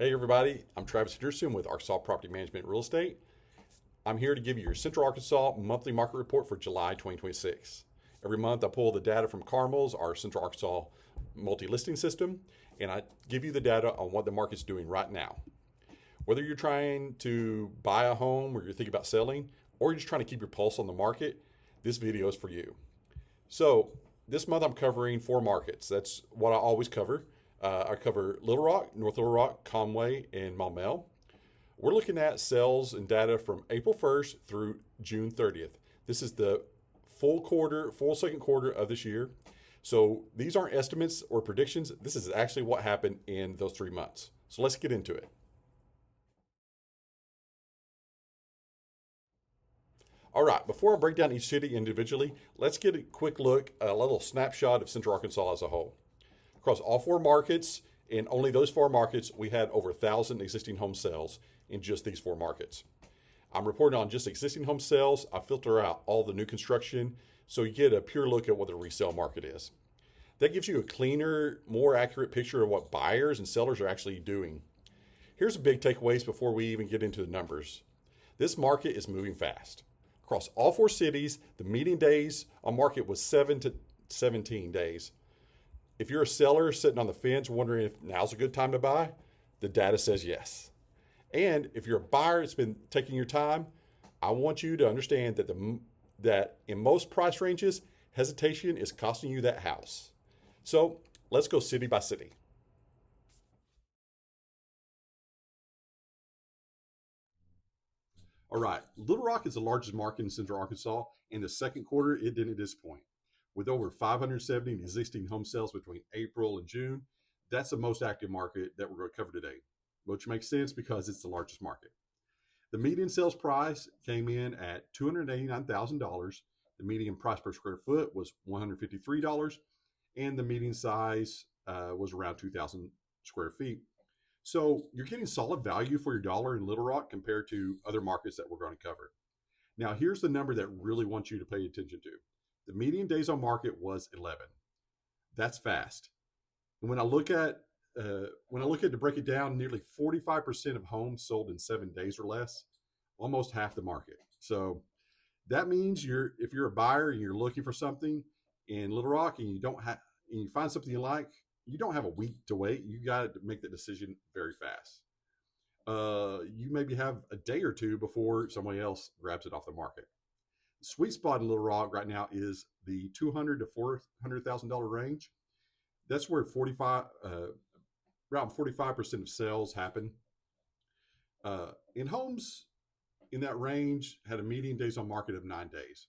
Hey everybody, I'm Travis Henderson with Arkansas Property Management Real Estate. I'm here to give you your Central Arkansas monthly market report for July 2026. Every month I pull the data from CARMLS, our Central Arkansas multi-listing system, and I give you the data on what the market's doing right now. Whether you're trying to buy a home or you're thinking about selling, or you're just trying to keep your pulse on the market, this video is for you. So this month I'm covering 4 markets. That's what I always cover. I cover Little Rock, North Little Rock, Conway, and Maumelle. We're looking at sales and data from April 1st through June 30th. This is the full second quarter of this year. So these aren't estimates or predictions. This is actually what happened in those 3 months. So let's get into it. All right, before I break down each city individually, let's get a quick look, a little snapshot of Central Arkansas as a whole. Across all 4 markets, in only those 4 markets, we had over 1,000 existing home sales in just these 4 markets. I'm reporting on just existing home sales. I filter out all the new construction so you get a pure look at what the resale market is. That gives you a cleaner, more accurate picture of what buyers and sellers are actually doing. Here's the big takeaways before we even get into the numbers. This market is moving fast. Across all 4 cities, the median days on market was 7 to 17 days. If you're a seller sitting on the fence wondering if now's a good time to buy, the data says yes. And if you're a buyer that's been taking your time, I want you to understand that in most price ranges, hesitation is costing you that house. So let's go city by city. All right, Little Rock is the largest market in Central Arkansas. In the second quarter, it didn't disappoint. With over 570 existing home sales between April and June, that's the most active market that we're going to cover today, which makes sense because it's the largest market. The median sales price came in at $289,000. The median price per square foot was $153, and the median size was around 2,000 square feet. So you're getting solid value for your dollar in Little Rock compared to other markets that we're going to cover. Now, here's the number that really wants you to pay attention to. The median days on market was 11. That's fast. And when I look at to break it down, nearly 45% of homes sold in 7 days or less, almost half the market. So that means if you're a buyer and you're looking for something in Little Rock and you find something you like, you don't have a week to wait. You got to make the decision very fast. You maybe have a day or two before somebody else grabs it off the market. The sweet spot in Little Rock right now is the $200,000 to $400,000 range. That's where around 45% of sales happen. In homes in that range had a median days on market of 9 days.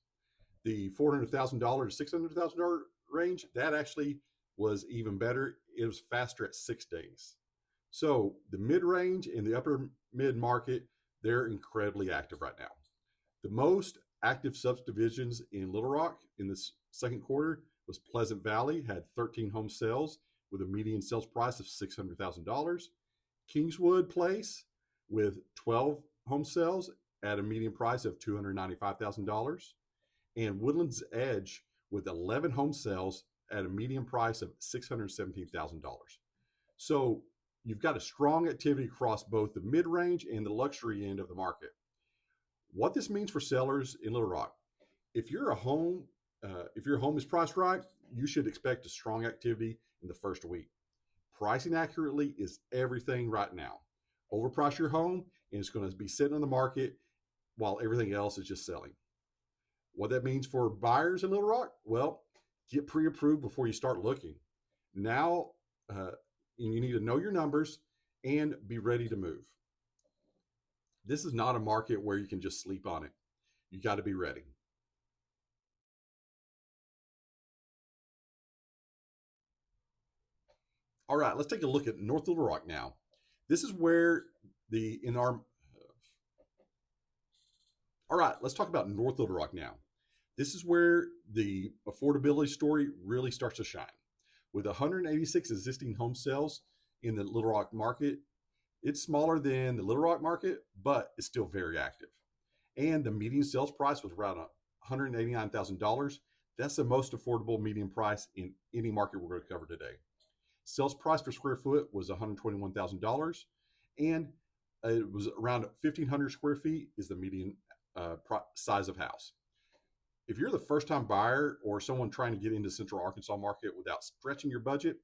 The $400,000 to $600,000 range, that actually was even better. It was faster at 6 days. So the mid-range and the upper mid-market, they're incredibly active right now. The most active subdivisions in Little Rock in this second quarter was Pleasant Valley, had 13 home sales with a median sales price of $600,000. Kingswood Place with 12 home sales at a median price of $295,000. And Woodlands Edge with 11 home sales at a median price of $617,000. So you've got a strong activity across both the mid-range and the luxury end of the market. What this means for sellers in Little Rock, if your home is priced right, you should expect a strong activity in the first week. Pricing accurately is everything right now. Overprice your home and it's going to be sitting on the market while everything else is just selling. What that means for buyers in Little Rock, well, get pre-approved before you start looking. Now, you need to know your numbers and be ready to move. This is not a market where you can just sleep on it. You got to be ready. All right, let's take a look at North Little Rock now. This is where all right, let's talk about North Little Rock now. This is where the affordability story really starts to shine. With 186 existing home sales in the Little Rock market, it's smaller than the Little Rock market, but it's still very active. And the median sales price was around $189,000. That's the most affordable median price in any market we're going to cover today. Sales price per square foot was $121,000, and it was around 1,500 square feet is the median size of house. If you're the first-time buyer or someone trying to get into Central Arkansas market without stretching your budget,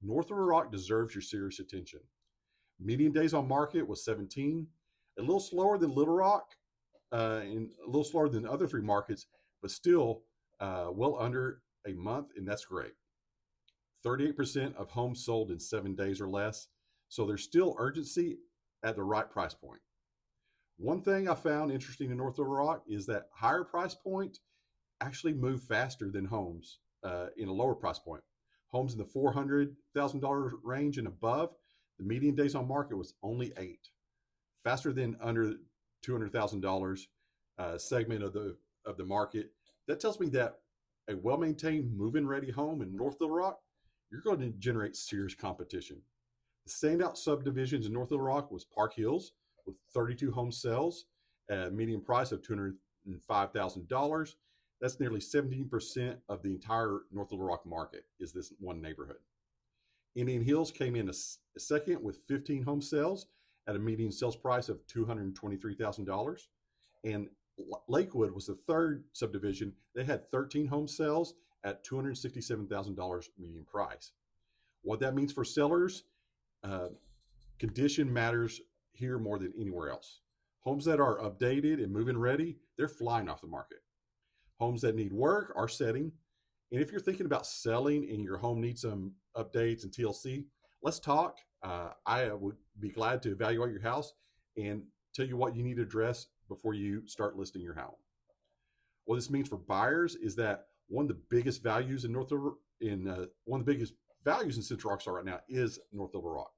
North Little Rock deserves your serious attention. Median days on market was 17, a little slower than Little Rock, and a little slower than the other three markets, but still well under a month, and that's great. 38% of homes sold in 7 days or less, so there's still urgency at the right price point. One thing I found interesting in North Little Rock is that higher price point actually move faster than homes in a lower price point. Homes in the $400,000 range and above, the median days on market was only 8, faster than under $200,000 segment of the market. That tells me that a well-maintained move-in ready home in North Little Rock, you're going to generate serious competition. The standout subdivisions in North Little Rock was Park Hills with 32 home sales at a median price of $205,000. That's nearly 17% of the entire North Little Rock market is this one neighborhood. Indian Hills came in a second with 15 home sales at a median sales price of $223,000. And Lakewood was the third subdivision. They had 13 home sales at $267,000 median price. What that means for sellers, condition matters here more than anywhere else. Homes that are updated and move-in ready, they're flying off the market. Homes that need work are setting. And if you're thinking about selling and your home needs some updates and TLC, let's talk. I would be glad to evaluate your house and tell you what you need to address before you start listing your home. What this means for buyers is that one of the biggest values in Central Arkansas right now is North Little Rock.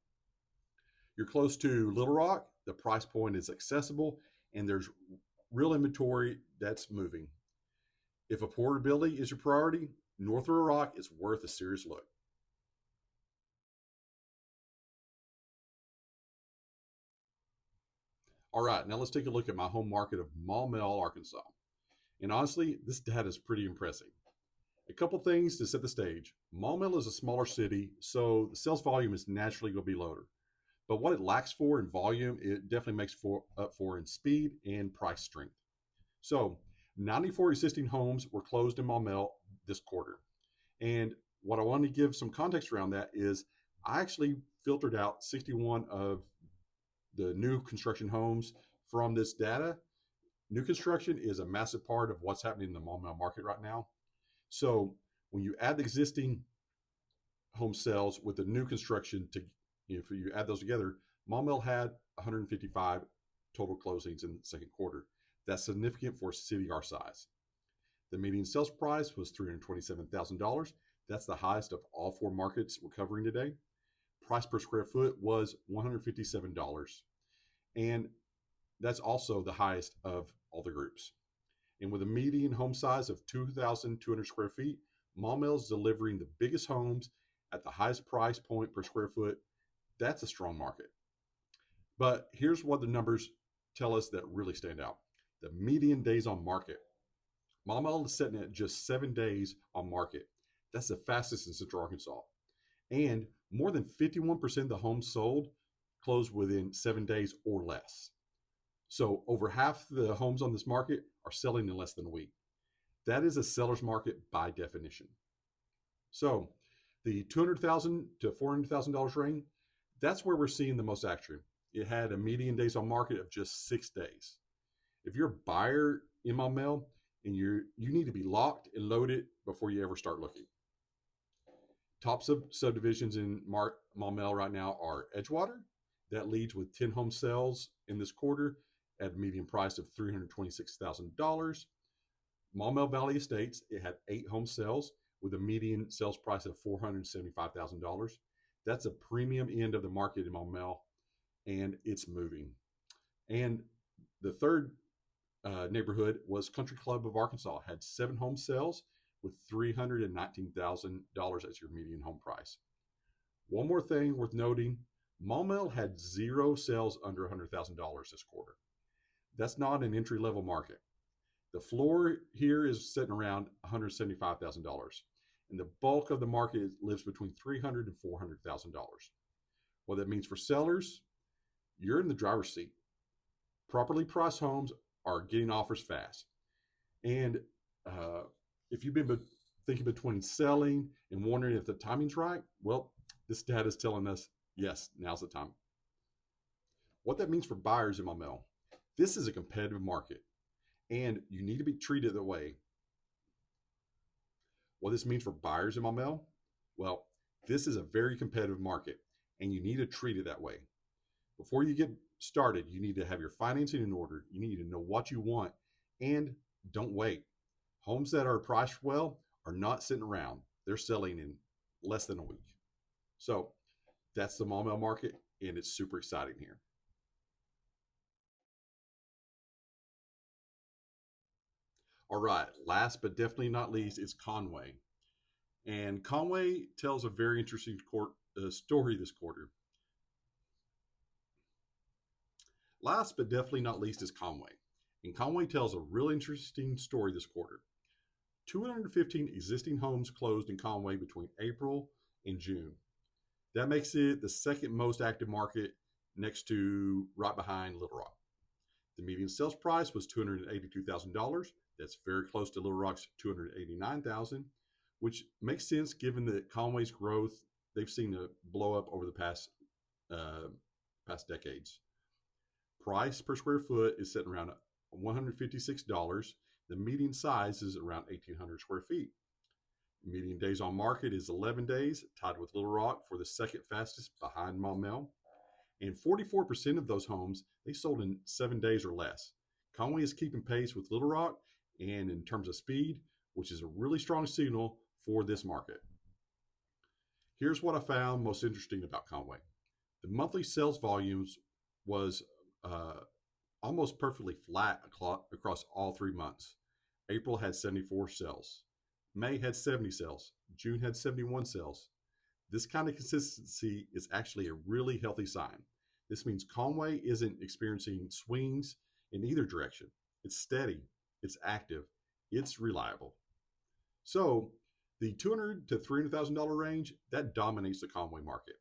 You're close to Little Rock, the price point is accessible, and there's real inventory that's moving. If affordability is your priority, North Little Rock is worth a serious look. All right, now let's take a look at my home market of Maumelle, Arkansas. And honestly, this data is pretty impressive. A couple things to set the stage. Maumelle is a smaller city, so the sales volume is naturally going to be lower. But what it lacks for in volume, it definitely makes up for in speed and price strength. So 94 existing homes were closed in Maumelle this quarter. And what I want to give some context around that is I actually filtered out 61 of the new construction homes from this data. New construction is a massive part of what's happening in the Maumelle market right now. So when you add the existing home sales with the new construction, if you add those together, Maumelle had 155 total closings in the second quarter. That's significant for a city our size. The median sales price was $327,000. That's the highest of all 4 markets we're covering today. Price per square foot was $157. And that's also the highest of all the groups. And with a median home size of 2,200 square feet, Maumelle is delivering the biggest homes at the highest price point per square foot. That's a strong market. But here's what the numbers tell us that really stand out. The median days on market. Maumelle is sitting at just 7 days on market. That's the fastest in Central Arkansas. And more than 51% of the homes sold closed within 7 days or less. So over half the homes on this market are selling in less than a week. That is a seller's market by definition. So the $200,000 to $400,000 range, that's where we're seeing the most action. It had a median days on market of just 6 days. If you're a buyer in Maumelle, and you need to be locked and loaded before you ever start looking. Top subdivisions in Maumelle right now are Edgewater. That leads with 10 home sales in this quarter at a median price of $326,000. Maumelle Valley Estates, it had 8 home sales with a median sales price of $475,000. That's a premium end of the market in Maumelle, and it's moving. And the third neighborhood was Country Club of Arkansas, had 7 home sales with $319,000 as your median home price. One more thing worth noting, Maumelle had 0 sales under $100,000 this quarter. That's not an entry-level market. The floor here is sitting around $175,000, and the bulk of the market lives between $300,000 and $400,000. What that means for sellers, You're in the driver's seat. Properly priced homes are getting offers fast. And uh, if you've been thinking between selling and wondering if the timing's right, well, this data is telling us yes, now's the time. What that means for buyers in Maumelle, this is a competitive market, and you need to be treated that way. What this means for buyers in Maumelle, well, this is a very competitive market, and you need to treat it that way. Before you get started, you need to have your financing in order. You need to know what you want, and don't wait. Homes that are priced well are not sitting around. They're selling in less than a week. So that's the Maumelle market, and it's super exciting here. All right, last but definitely not least is Conway. And Conway tells a very interesting story this quarter. Last but definitely not least is Conway. And Conway tells a really interesting story this quarter. 215 existing homes closed in Conway between April and June. That makes it the second most active market next to right behind Little Rock. The median sales price was $282,000. That's very close to Little Rock's $289,000, which makes sense given that Conway's growth they've seen a blow up over the past decades. Price per square foot is sitting around $156. The median size is around 1,800 square feet. Median days on market is 11 days, tied with Little Rock for the second fastest behind Maumelle. And 44% of those homes, they sold in 7 days or less. Conway is keeping pace with Little Rock, and in terms of speed, which is a really strong signal for this market. Here's what I found most interesting about Conway. The monthly sales volumes was almost perfectly flat across all 3 months. April had 74 sales. May had 70 sales. June had 71 sales. This kind of consistency is actually a really healthy sign. This means Conway isn't experiencing swings in either direction. It's steady, it's active, it's reliable. So the $200,000 to $300,000 range, that dominates the Conway market.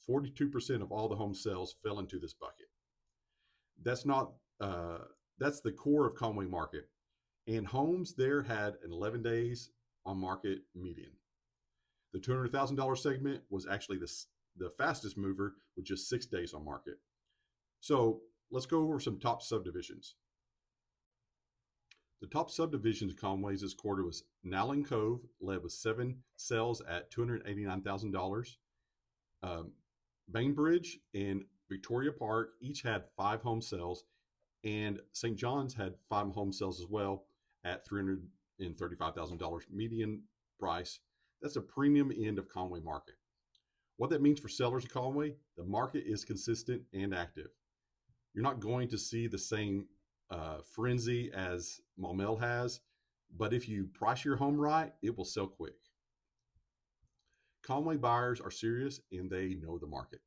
42% of all the home sales fell into this bucket. That's the core of Conway market. And homes there had an 11 days on market median. The $200,000 segment was actually the fastest mover with just 6 days on market. So let's go over some top subdivisions. The top subdivisions Conway's this quarter was Nowling Cove, led with 7 sales at $289,000. Bainbridge and Victoria Park each had 5 home sales, and St. John's had 5 home sales as well at $335,000 median price. That's a premium end of Conway market. What that means for sellers in Conway, the market is consistent and active. You're not going to see the same frenzy as Maumelle has, but if you price your home right, it will sell quick. Conway buyers are serious and they know the market.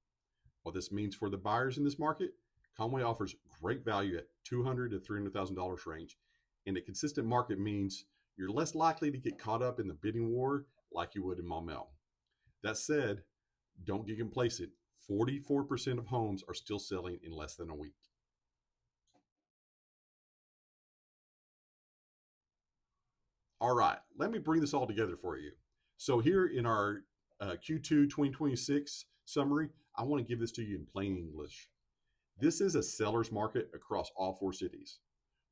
What this means for the buyers in this market, Conway offers great value at $200,000 to $300,000 range, and a consistent market means you're less likely to get caught up in the bidding war like you would in Maumelle. That said, don't get complacent. 44% of homes are still selling in less than a week. All right, let me bring this all together for you. So here in our Q2 2026 summary, I want to give this to you in plain English. This is a seller's market across all 4 cities.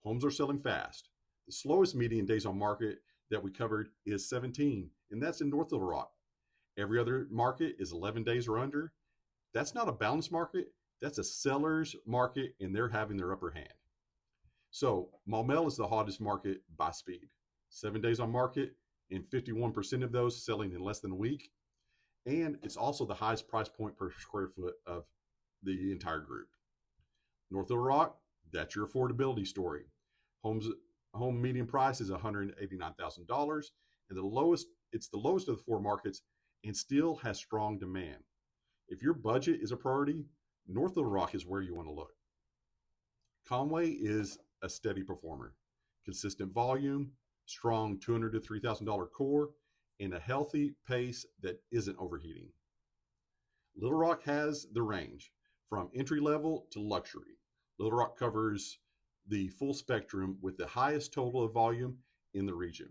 Homes are selling fast. The slowest median days on market that we covered is 17, and that's in North Little Rock. Every other market is 11 days or under. That's not a balanced market. That's a seller's market, and they're having their upper hand. So Maumelle is the hottest market by speed. 7 days on market, and 51% of those selling in less than a week. And it's also the highest price point per square foot of the entire group. North Little Rock, that's your affordability story. Home median price is $189,000, and it's the lowest of the 4 markets, and still has strong demand. If your budget is a priority, North Little Rock is where you want to look. Conway is a steady performer, consistent volume, strong $200,000 to $3,000 core, and a healthy pace that isn't overheating. Little Rock has the range, from entry level to luxury. Little Rock covers the full spectrum with the highest total of volume in the region.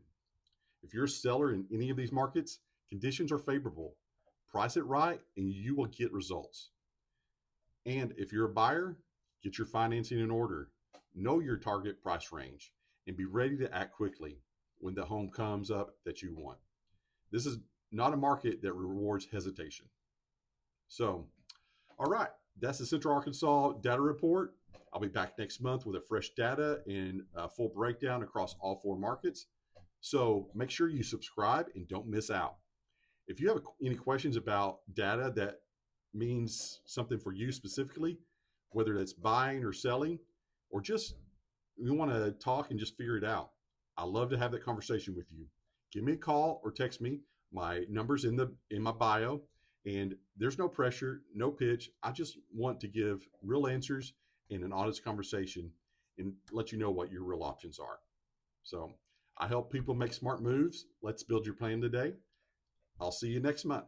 If you're a seller in any of these markets, conditions are favorable. Price it right and you will get results. And if you're a buyer, get your financing in order. Know your target price range and be ready to act quickly when the home comes up that you want. This is not a market that rewards hesitation. So, all right, that's the Central Arkansas data report. I'll be back next month with a fresh data and a full breakdown across all 4 markets. So make sure you subscribe and don't miss out. If you have any questions about data that means something for you specifically, whether that's buying or selling, or just you want to talk and just figure it out, I love to have that conversation with you. Give me a call or text me. My number's in my bio, and there's no pressure, no pitch. I just want to give real answers in an honest conversation and let you know what your real options are. So I help people make smart moves. Let's build your plan today. I'll see you next month.